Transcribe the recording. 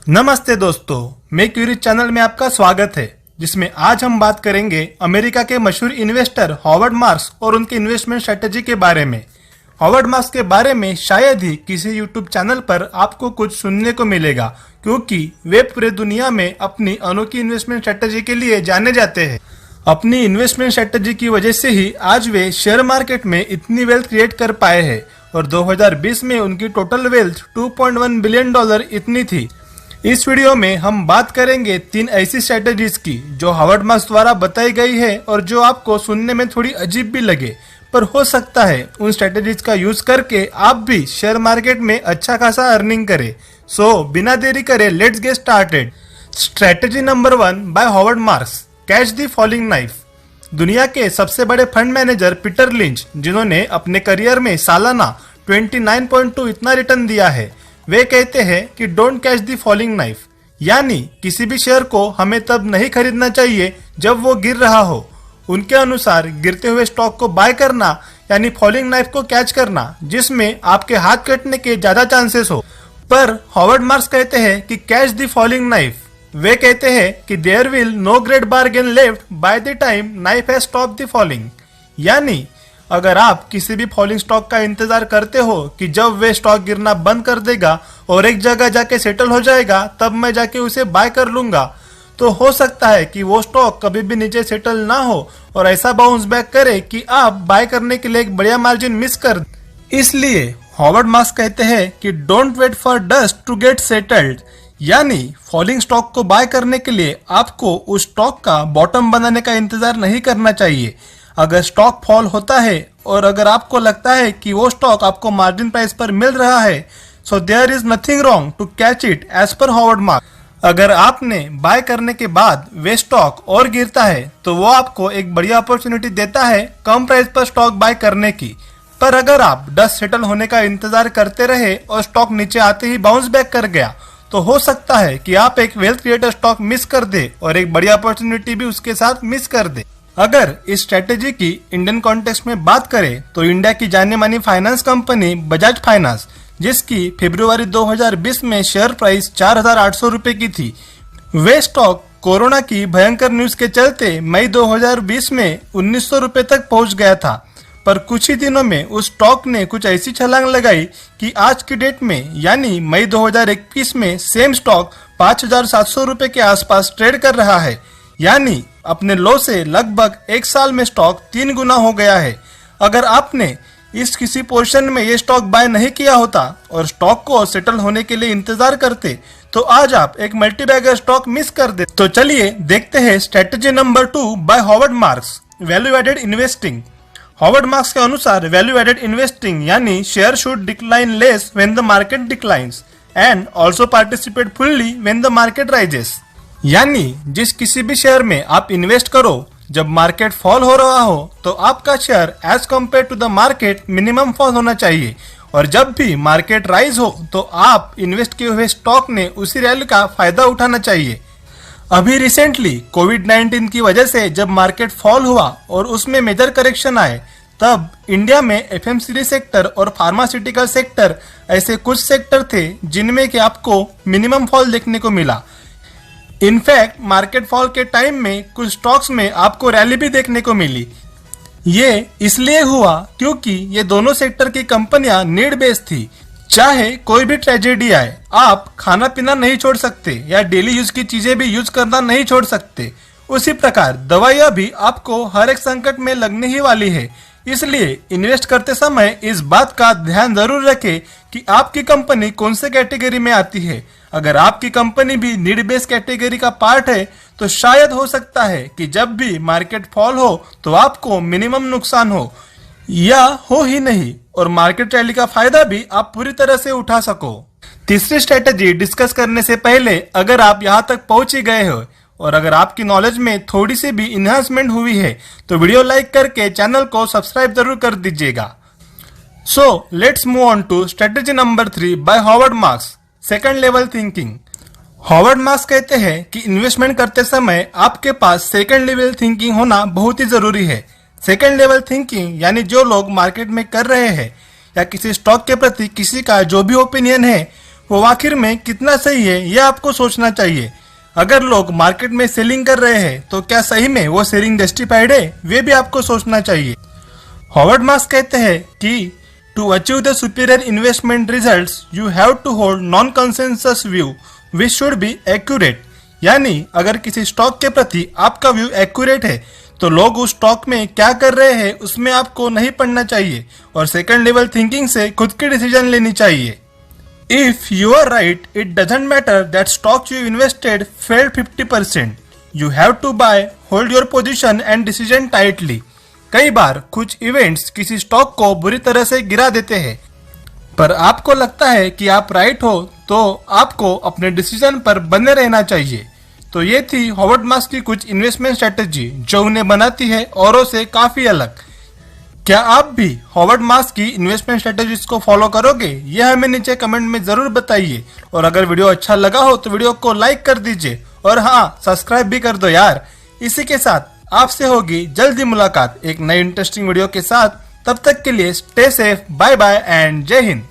नमस्ते दोस्तों, मैं क्यूरियस चैनल में आपका स्वागत है, जिसमें आज हम बात करेंगे अमेरिका के मशहूर इन्वेस्टर हॉवर्ड मार्क्स और उनके इन्वेस्टमेंट स्ट्रेटेजी के बारे में। हॉवर्ड मार्क्स के बारे में शायद ही किसी यूट्यूब चैनल पर आपको कुछ सुनने को मिलेगा, क्योंकि वे पूरे दुनिया में अपनी अनोखी इन्वेस्टमेंट स्ट्रेटेजी के लिए जाने जाते हैं। अपनी इन्वेस्टमेंट स्ट्रेटेजी की वजह से ही आज वे शेयर मार्केट में इतनी वेल्थ क्रिएट कर पाए हैं और 2020 में उनकी टोटल वेल्थ $2.1 बिलियन इतनी थी। इस वीडियो में हम बात करेंगे 3 ऐसी स्ट्रेटेजीज की जो हॉवर्ड मार्क्स द्वारा बताई गई है और जो आपको सुनने में थोड़ी अजीब भी लगे, पर हो सकता है उन स्ट्रेटेजीज का यूज करके आप भी शेयर मार्केट में अच्छा खासा अर्निंग करें। सो बिना देरी करे let's get started. Strategy number 1 by Howard Marks, catch the falling knife. दुनिया के सबसे बड़े फंड मैनेजर पीटर लिंच, जिन्होंने अपने करियर में सालाना 29.2 इतना रिटर्न दिया है, वे कहते हैं कि don't catch the falling knife, यानी किसी भी शेयर को हमें तब नहीं खरीदना चाहिए जब वो गिर रहा हो। उनके अनुसार गिरते हुए स्टॉक को बाय करना यानी फॉलिंग नाइफ को कैच करना, जिसमें आपके हाथ कटने के ज्यादा चांसेस हो। पर हॉवर्ड मार्क्स कहते हैं कि कैच द फॉलिंग नाइफ। वे कहते हैं कि there will no great bargain left by the time knife has stop the falling, यानी अगर आप किसी भी फॉलिंग स्टॉक का इंतजार करते हो कि जब वे स्टॉक गिरना बंद कर देगा और एक जगह जाके सेटल हो जाएगा तब मैं जाके उसे बाय कर लूंगा, तो हो सकता है कि वो स्टॉक कभी भी नीचे सेटल ना हो और ऐसा बाउंस बैक करे कि आप बाय करने के लिए एक बढ़िया मार्जिन मिस कर। इसलिए हॉवर्ड मार्क्स कहते हैं कि don't wait for dust to get settled, यानी फॉलिंग स्टॉक को बाय करने के लिए आपको उस स्टॉक का बॉटम बनाने का इंतजार नहीं करना चाहिए। अगर स्टॉक फॉल होता है और अगर आपको लगता है कि वो स्टॉक आपको मार्जिन प्राइस पर मिल रहा है, so there is nothing wrong to catch it as per Howard Marks. अगर आपने बाय करने के बाद वे स्टॉक और गिरता है तो वो आपको एक बढ़िया अपॉर्चुनिटी देता है कम प्राइस पर स्टॉक बाय करने की। पर अगर आप डस्ट सेटल होने का इंतजार करते रहे और स्टॉक नीचे आते ही बाउंस बैक कर गया, तो हो सकता है कि आप एक वेल्थ क्रिएटर स्टॉक मिस कर दे और एक बढ़िया अपॉर्चुनिटी भी उसके साथ मिस कर दे। अगर इस स्ट्रेटेजी की इंडियन कॉन्टेक्स्ट में बात करें तो इंडिया की जानी मानी फाइनेंस कंपनी बजाज फाइनेंस, जिसकी फरवरी 2020 में शेयर प्राइस 4,800 रुपए की थी, वे स्टॉक कोरोना की भयंकर न्यूज के चलते मई 2020 में 1,900 रुपए तक पहुंच गया था। पर कुछ ही दिनों में उस स्टॉक ने कुछ ऐसी छलांग लगाई कि आज की डेट में यानी मई 2021 में सेम स्टॉक 5,700 रुपए के आसपास ट्रेड कर रहा है, यानी अपने लो से लगभग एक साल में स्टॉक 3 गुना हो गया है। अगर आपने इस किसी पोर्शन में ये स्टॉक बाय नहीं किया होता और स्टॉक को सेटल होने के लिए इंतजार करते, तो आज आप एक मल्टीबैगर स्टॉक मिस कर दे। तो चलिए देखते हैं strategy number 2 by Howard Marks, value added investing. Howard Marks के अनुसार वैल्यू एडेड इन्वेस्टिंग यानी share should decline less when the market declines and also participate fully when the market rises, यानी जिस किसी भी शेयर में आप इन्वेस्ट करो जब मार्केट फॉल हो रहा हो तो आपका share as compare to the market minimum fall होना चाहिए, और जब भी मार्केट राइज हो तो आप इन्वेस्ट किए हुए स्टॉक ने उसी रैली का फायदा उठाना चाहिए। अभी रिसेंटली कोविड-19 की वजह से जब मार्केट फॉल हुआ और उसमें मेजर करेक्शन आए, तब इंडिया में एफएमसीजी सेक्टर और फार्मास्यूटिकल सेक्टर ऐसे कुछ सेक्टर थे जिनमें कि आपको मिनिमम फॉल देखने को मिला। इनफैक्ट मार्केट फॉल के टाइम में कुछ स्टॉक्स में आपको रैली भी देखने को मिली। ये इसलिए हुआ क्योंकि ये दोनों सेक्टर की कंपनियां नीड बेस्ड थी। चाहे कोई भी ट्रेजेडी आए, आप खाना पीना नहीं छोड़ सकते या डेली यूज की चीजें भी यूज करना नहीं छोड़ सकते। उसी प्रकार दवाइयां भी आपको हर एक संकट में लगने ही वाली है। इसलिए इन्वेस्ट करते समय इस बात का ध्यान जरूर रखें कि आपकी कंपनी कौन से कैटेगरी में आती है। अगर आपकी कंपनी भी नीड बेस्ड कैटेगरी का पार्ट है तो शायद हो सकता है कि जब भी मार्केट फॉल हो तो आपको मिनिमम नुकसान हो या हो ही नहीं, और मार्केट रैली का फायदा भी आप पूरी तरह से उठा सको। तीसरी स्ट्रेटेजी डिस्कस करने से पहले अगर आप यहाँ तक पहुंच ही गए हो और अगर आपकी नॉलेज में थोड़ी सी भी इन्हांसमेंट हुई है तो वीडियो लाइक करके चैनल को सब्सक्राइब जरूर कर दीजिएगा। So let's move on to strategy number 3 by Howard Marks, second level thinking. Howard Marks कहते हैं कि इन्वेस्टमेंट करते समय आपके पास सेकंड लेवल थिंकिंग होना बहुत ही जरूरी है। सेकंड लेवल थिंकिंग यानी जो लोग मार्केट में कर रहे हैं या किसी स्टॉक के प्रति किसी का जो भी ओपिनियन है वो आखिर में कितना सही है यह आपको सोचना चाहिए। अगर लोग मार्केट में सेलिंग कर रहे हैं तो क्या सही में वो सेलिंग जस्टिफाइड है, वे भी आपको सोचना चाहिए। हॉवर्ड मार्क्स कहते हैं कि to achieve the superior investment results you have to hold non consensus view which should be accurate. यानी अगर किसी स्टॉक के प्रति आपका व्यू एक्यूरेट है तो लोग उस स्टॉक में क्या कर रहे हैं उसमें आपको नहीं पड़ना चाहिए और सेकंड लेवल थिंकिंग से खुद की डिसीजन लेनी चाहिए। If you are right, it doesn't matter that stocks you invested failed 50%, you have to buy, hold your position and decision tightly. कई बार कुछ इवेंट्स किसी स्टॉक को बुरी तरह से गिरा देते हैं, पर आपको लगता है कि आप राइट हो तो आपको अपने डिसीजन पर बने रहना चाहिए। तो ये थी हॉवर्ड मार्क्स की कुछ इन्वेस्टमेंट स्ट्रेटेजी जो उन्हें बनाती है औरों से काफी अलग। क्या आप भी हॉवर्ड मार्क्स की इन्वेस्टमेंट स्ट्रेटेजीज को फॉलो करोगे? यह हमें नीचे कमेंट में जरूर बताइए। और अगर वीडियो अच्छा लगा हो तो वीडियो को लाइक कर दीजिए और हाँ, सब्सक्राइब भी कर दो यार। इसी के साथ आपसे होगी जल्दी मुलाकात एक नई इंटरेस्टिंग वीडियो के साथ। तब तक के लिए stay safe, bye bye and जय हिंद।